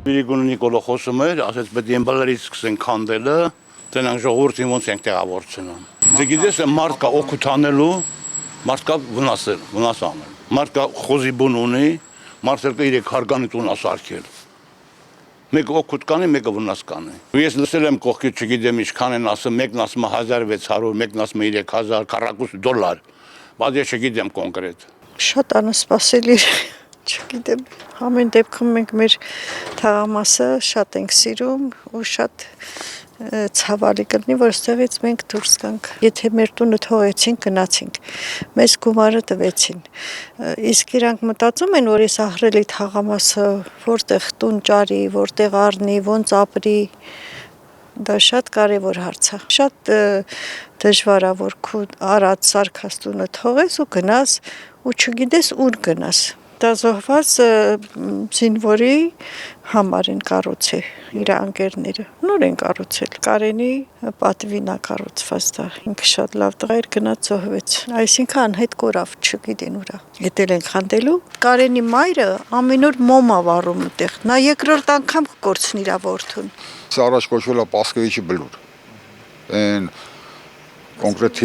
Բիրիգուն Նիկոլը խոսում էր, ասեց պետք է ըմբալերից սկսեն քանդելը, տնանք ժողովրդին ոնց ենք տեղավորցնում։ Դե գիտես, մարդ կա օգուտ անելու, մարդ կա վնաս անել։ Մարդ կա խոզի բուն ունի, մարդը կա իրեք հարգանի տուն ասարքել։ Մեկը օգուտ կանի, մեկը վնաս կանի։ Ես լսել եմ կողքի չգիտեմ ինչքան են ասում, մեկն ասում է 1600, մեկն ասում է 3000 քառակուսի դոլար, բայց ես չգիտեմ կոնկրետ։ Շատ անսպասելի չգիտեմ, ամեն դեպքում մենք մեր թաղամասը շատ ենք սիրում ու շատ ցավալի կլինի, որ ստեղից մենք դուրս գանք։ Եթե մեր տունը թողեցին, գնացինք, մեզ գումարը տվեցին։ Իսկ իրանք մտածում են, որ այս ահռելի թաղամասը որտեղ տուն ճարի, որտեղ առնի, ոնց ապրի, դա շատ կարևոր հարց է։ Շատ դժվար է, որ քո արած սարքած տունը թողես ու գնաս ու չգիտես ուր գնաս։ Դա զոհված զինվորի համար են կառուցել իր անկերները։ Նոր են կառուցել։ Կարենի պատվին է կառուցված դա։ Ինքը շատ լավ տղա էր, գնաց զոհվեց։ Այսինքն անհետ կորավ, չգիտեն ուրա։ Եթել են խանդելու։ Կարենի մայրը ամեն օր մոմ ա վառում այդտեղ։ Նա երկրորդ անգամ կկորցնի իր որդուն։ Առաջ կոչվել է Պասկևիչի բլուր։ Այն կոնկրետ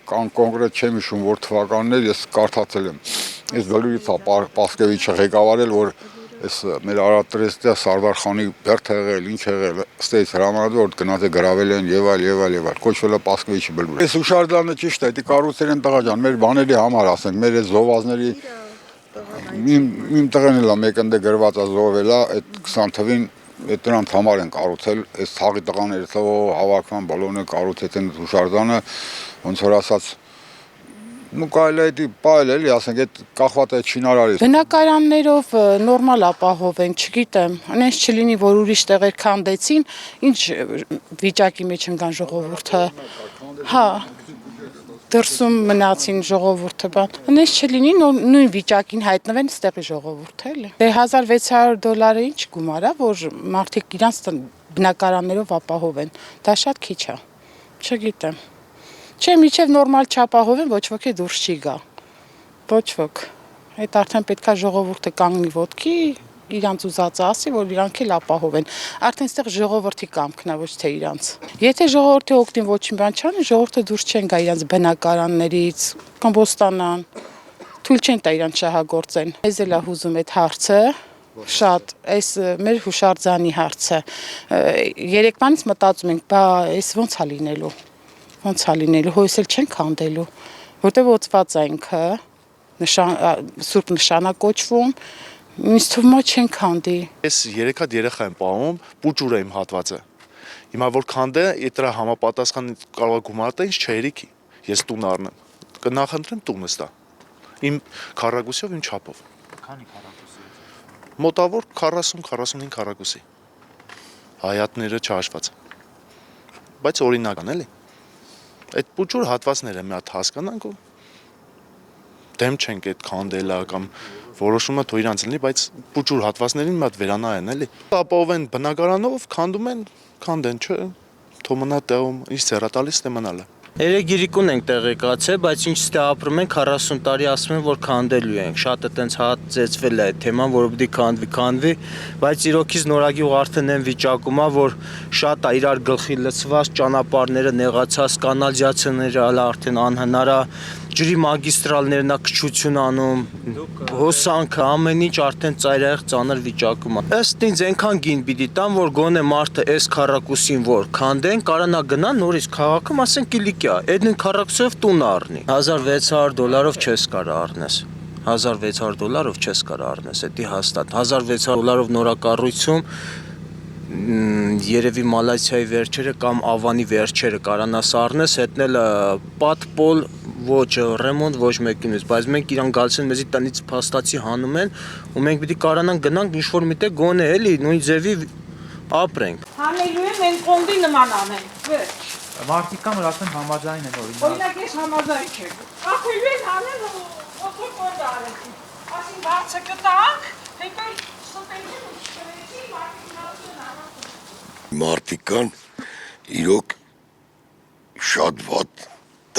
կոնկրետ չեմ հիշում որ թվականներ ես կարդացել եմ։ Այս բլուրից է Պասկևիչը ղեկավարել, որ այս մեր Արարատրեստիա Սարդարխանի բերդ եղել, ինչ եղել, ստեյց հրամանատար որ գնաց է գրավել են եւ այլ, կոչվել է Պասկևիչի բլուր։ Այս հուշարձանը ճիշտ է, դա կառուցել են տղա ջան, մեր բաների համար ասենք, մեր այս զովազների իմ տղեն էլ է մեկ ընդ գրված է զոհվել է, այդ 20 թվին այդ դրանց համար են կառուցել, այս ցաղի տղաներից հավաքման բոլորը կառուցեցին հուշարձանը, ոնց որ ասած կարելի է պայել էլի, ասենք այդ կախված է շինարարից։ Բնակարաններով նորմալ ապահով են, չգիտեմ, այնպես չլինի, որ ուրիշ տեղեր քանդեցին, ինչ վիճակի մեջ ընկան ժողովուրդը։ Հա, դրսում մնացին ժողովուրդը, այնպես չլինի, նույն վիճակին հայտնվեն ստեղի ժողովուրդը էլի։ Դե $1000-600 ինչ գումար է, որ մարդիկ իրանց բնակարաններով ապահով են, դա շատ քիչ է, չգիտեմ։ Չէ, միջև նորմալ չապահովեն, ոչ ոք է դուրս չի գա, ոչ ոք, այդ արդեն պետքա ժողովուրդը կանգնի ոտքի, իրանց ուզածը ասի, որ իրանք էլ ապահով են, արդեն ստեղ ժողովրդի կամքն է, ոչ թե իրանց։ Եթե ժողովրդի օգտին ոչ մի բան չանի, ժողովուրդը դուրս չեն գա իրանց բնակարաններից, կոմբոստանան, թույլ չեն տա իրանց շահագործեն։ Ես էլ հուզում այդ հարցը, շատ, այս մեր հուշարձանի հարցը, երեկվանից մտածում ենք, բա այս ոնց է լինելու։ Ոնց է լինելու, հույս էլ չեն քանդելու, որտեղ ոցված է ինքը, սուրբ նշան է կոչվում, ինձ թվում է չեն քանդի։ Ես 3 հատ երեխա եմ պահում, պուճուր եմ հատվածը։ Հիմա որ քանդե, դրա համապատասխան կարող է գումար տա, ինձ չերիքի, ես տուն առնեմ, կնախընտրեմ տունս տա, իմ քառակուսիով, իմ չափով։ Քանի քառակուսի։ Մոտավոր 40-45 քառակուսի, հայատները չհաշված, բայց օրինական էլի։ Այդ պուճուր հատվածները մի հատ հասկանանք ու դեմ չենք այդ քանդելա կամ որոշումը թող իրանց լինի, բայց պուճուր հատվածներին մի հատ վերանայեն էլի։ Ապահովեն բնակարանով, քանդում են, քանդեն, չէ, թող մնա տեղում, ինչ ձեռա տալիս է մնալը։ Երեգիրիկուն ենք տեղեկացել, բայց ինչ ստե ապրում ենք 40 տարի ասում են, որ քանդելու ենք։ Շատը տենց հացեցվել է այդ թեման, որ պետք է քանդվի, բայց իրոքից նորագյուղ արդեն այն վիճակում է, որ շատ է իրար գլխի լցված, ճանապարհները նեղացած, կանալիզացիաները արդեն անհնար է, ջրի մագիստրալներն է քչություն անում, հոսանքը, ամեն ինչ արդեն ծայրահեղ ծանր վիճակում է։ Ըստ ինձ այնքան գին պիտի տան, որ գոնե մարդը այս քառակուսին որ քանդեն, կարանա գնա նորից քաղաքում, ասենք Կիլիկիա, այդ նույն քառակուսիով տուն առնի։ $1600 չես կարող առնես։ $1600 չես կարող առնես, դա հաստատ։ $1600 նորակառույցում երևի Մալայսիայի վերջերը կամ Ավանի վերջերը կարանաս առնես, հետնել պատպոլ ոչ ռեմոնտ ոչ մեկինից, բայց մենք իրան գալիս են մեզի տնից փաստացի հանում են ու մենք պիտի կարանանք գնանք ինչ-որ միտեղ գոնե էլի նույն ձևի ապրենք։ Հանելու եմ են կոնդի նման անեն, վերջ։ Մարդիկ կան, որ ասեն համաձայն են օրինակ ես համաձայն չեմ։ Ախելու են հանեն ու օտոկոնդը արեցին։ Ասին բարձը կտանք, հետո սուտենքին ու չկրեցի, մարդիկ կան, իրոք շատ վատ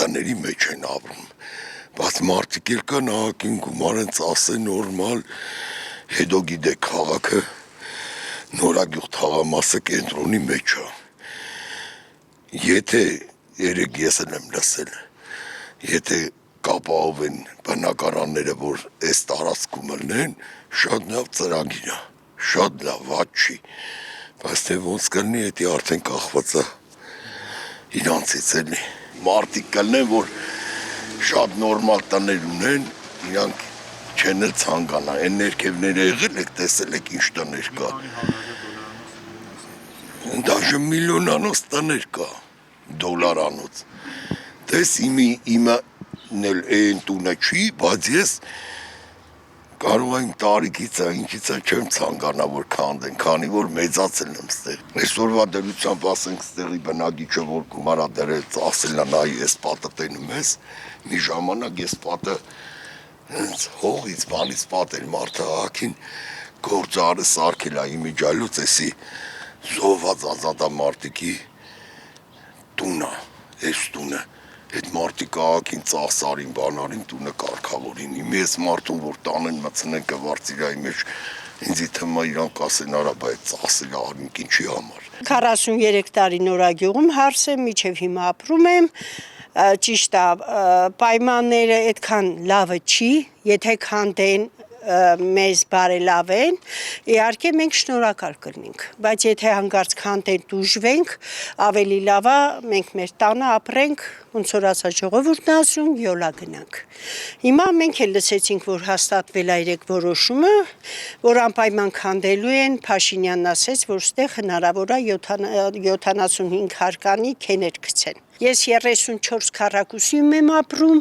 տների մեջ են ապրում, բայց մարդիկ էլ կան ահագին գումար են ծասե նորմալ, Հետո գիտեք քաղաքը նորագյուղ թաղամասը կենտրոնի մեջ է։ Եթե երեք ես եմ լսել, եթե կապահովեն բնակարանները, որ այս տարածքում լինեն, շատ լավ ծրագիր է, շատ լավ, վատ չի, բայց թե ոնց կլինի, դա արդեն կախված է իրանցից էլի։ Մարդիկ կլինեն, որ շատ նորմալ տներ ունեն, իրանք չեն էլ ցանկանա, այն ներքևները եղել եք, տեսել եք ինչ տներ կա։ Դաժե միլիոնանոց տներ կա, դոլարանոց։ Տես իմը այն տունը չի, բայց ես կարող եմ տարիքից ինչից չեմ ցանկանա, որ քանդեն, քանի որ մեծացել եմ ստեղ։ Այսօրվա դրությամբ ասենք ստեղի բնակիչը, որ գումարա դրել, ասել է նայ, այս պատը տենում ես, մի ժամանակ ես պատը հողից, բանից պատել մարդը ակին գործարը սարքել է իմիջալուց էսի զոհված ազատամարտիկի տունը, այս տունը, այդ մարդիկ ակին ծախսարին, բանարին տունը կարգավորին, իմի ես մարդուն, որ տանեն մցնեն կվարծիրայի մեջ, ինձի թմա իրանք ասեն արա, բայց ծախսել աղրինք ինչի համար։ 43 տարի Նորագյուղում հարս եմ, միջև հիմա ապրում եմ, ճիշտ է, պայմանները այդքան լավը չի, եթե քանդեն մեզ բարելավեն, իհարկե մենք շնորհակալ կլինենք, բայց եթե հանկարծ քանդեն դուժվենք, ավելի լավ է մենք մեր տանը ապրենք, ոնց որ ասած ժողովուրդն ասում, յոլա գնանք։ Հիմա մենք էլ լսեցինք, որ հաստատվել է երեք որոշումը, որ անպայման քանդելու են, Փաշինյանն ասեց, որ ստեղ հնարավոր է 75 հարկանի քեներ գցեն։ Ես 34 քառակուսիում եմ ապրում,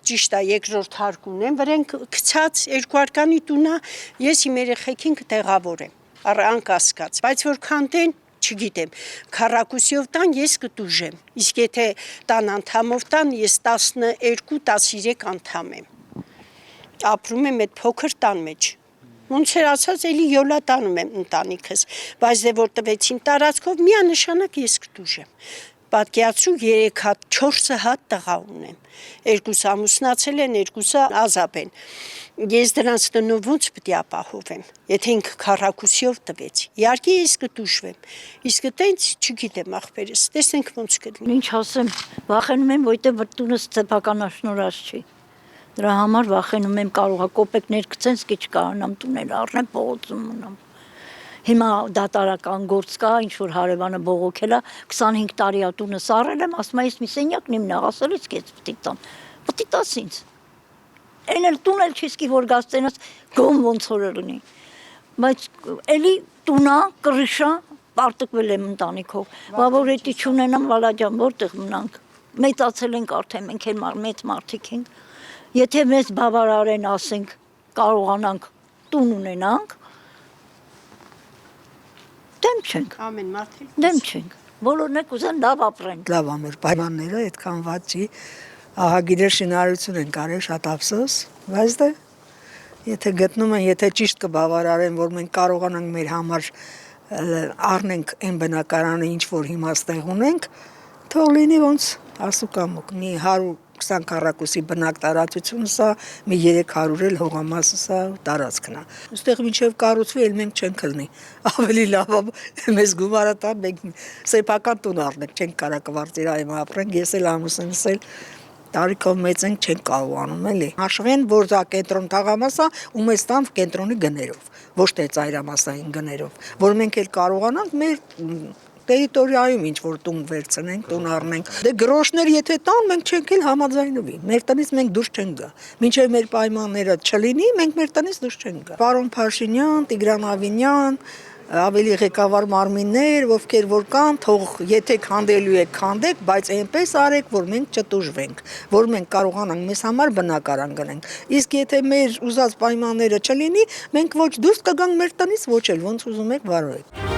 ճիշտ է, երկրորդ հարկ ունեմ, վրան գցած 2 հարկանի տունը, ես իմ երեխեքին կտեղավորեմ, անկասկած, բայց որ քանդեն, չգիտեմ, քառակուսիով տան ես կտուժեմ, իսկ եթե տան անդամով տան, ես 12-13 անդամ եմ, ապրում եմ այդ փոքր տան մեջ, ոնց էր ասած, էլի յոլա տանում եմ ընտանիքս, բայց դե որ տվեցին տարածքով, միանշանակ ես կտուժեմ, պատկերացրու 3 հատ, 4 հատ տղա ունեմ, 2 ամուսնացել են, 2 ազատ են, ես դրանց տնով ոնց պետք է ապահովեմ, եթե ինքը քառակուսիով տվեց, իհարկե ես կտուժվեմ, իսկ տենց չգիտեմ ախպերս, տեսնենք ոնց կլինի։ Ինչ ասեմ, վախենում եմ, որտեղ տունս սեփականաշնորհած չի։ Դրա համար վախենում եմ, կարող է կոպեկներ գցեն, սկի չկարանամ տունել, առնեմ փողոցում մնամ։ Հիմա դատարական գործ կա, ինչ որ հարևանը բողոքել է, 25 տարի է տունը սառել եմ, ասում է, ես մի սենյակ նիմն աղասել ես քեզ պիտի տան։ Պիտի տաս ինձ։ Այն էլ տուն էլ չի սկի որ գաստենաս գոմ ոնց որ լինի։ Բայց էլի տունա, կրիշա, պարտկվել եմ ընտանիքով։ Բա որ էդի չունենամ, Վալաջան, որտեղ մնանք։ Մեծացել ենք արդեն, մենք էլ մեծ մարդիկ ենք։ Եթե մեզ բավարարեն, ասենք, կարողանանք տուն ունենանք, դեմ չենք։ Ամեն մարդիկ։ Դեմ չենք։ Բոլորն եք ուզեն լավ ապրեն։ Լավ ամեր պայմանները այդքան վատ չի։ Ահագիրը շինարարություն են կարել, շատ ափսոս, բայց դե եթե գտնում են, եթե ճիշտ կբավարարեն, որ մենք կարողանանք մեր համար առնենք այն բնակարանը, ինչ որ հիմա ստեղ ունենք, թող լինի ոնց ասուկամոք, մի 120 քառակուսի բնակ տարածություն սա, մի 300 էլ հողամասը սա տարածքն է։ Այստեղ մինչև կառուցվի, էլ մենք չենք կլնի։ Ավելի լավ է մեզ գումարը տան, մենք սեփական տուն առնենք, չենք կարա կվարտիրայում ապրենք, ես էլ ամուսինս էլ տարիքով մեծ ենք, չենք կարողանում էլի։ Հաշվեն, որ դա կենտրոն թաղամասը ու մեզ տան կենտրոնի գներով, ոչ թե ծայրամասային գներով, որ մենք էլ կարողանանք մեր տերիտորիայում ինչ որ տուն վերցնենք, տուն առնենք։ Դե գրոշներ եթե տան, մենք չենք էլ համաձայնվի։ Մեր տնից մենք դուրս չենք գա։ Մինչև մեր պայմանները չլինի, մենք մեր տնից դուրս չենք գա։ Պարոն Փաշինյան, Տիգրան Ավինյան, ավելի ղեկավար մարմիններ, ովքեր որ կան, թող եթե քանդելու եք, քանդեք, բայց այնպես արեք, որ մենք չտուժվենք, որ մենք կարողանանք մեզ համար բնակարան գնենք։ Իսկ եթե մեր ուզած պայմանները չլինի, մենք ոչ դուրս կգանք մեր տնից, ոչ էլ ոնց ուզում եք վարեք։